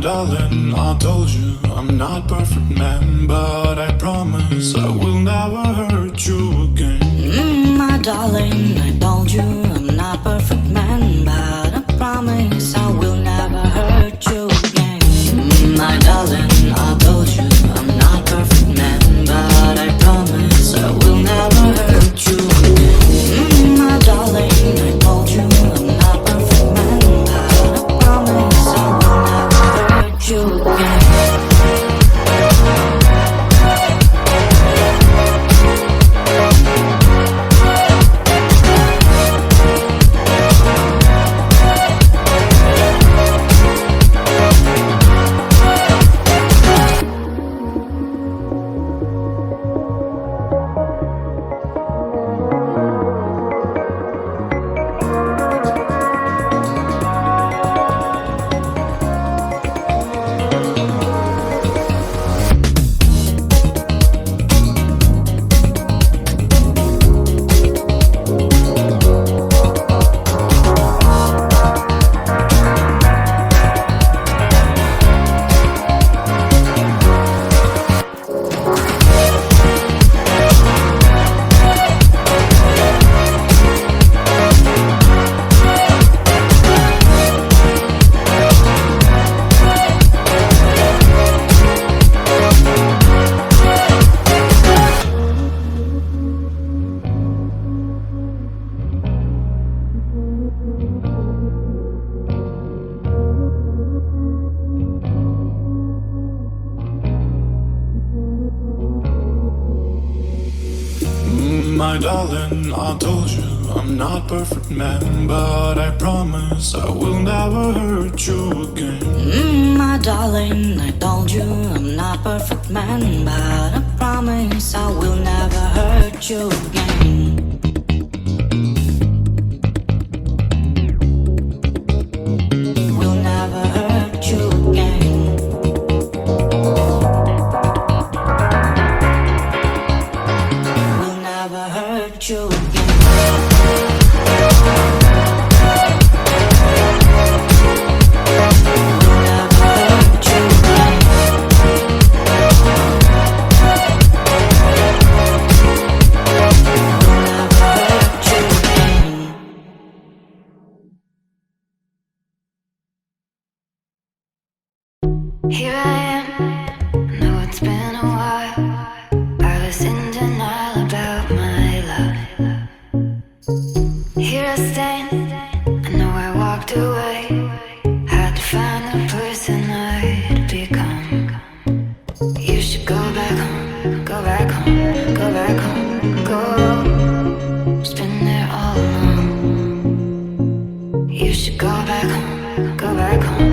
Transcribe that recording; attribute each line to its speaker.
Speaker 1: darling, I told you I'm not perfect man, but I promise I will never hurt you again.
Speaker 2: My darling, I told you I'm not perfect man, but I promise I will never hurt you again. My darling, I told you I'm not perfect man, but I promise I will never hurt you again. My darling, I told you I'm not perfect man, but I promise I will never hurt you again.
Speaker 1: My darling, I told you I'm not perfect man, but I promise I will never hurt you again.
Speaker 2: My darling, I told you I'm not perfect man, but I promise I will never hurt you again. Will never hurt you again. Will never hurt you again.
Speaker 3: Here I am, know it's been a while. I was in denial about my love. Here I stand, I know I walked away. Had to find the person I'd become. You should go back home, go back home, go back home, go. It's been there all along. You should go back home, go back home.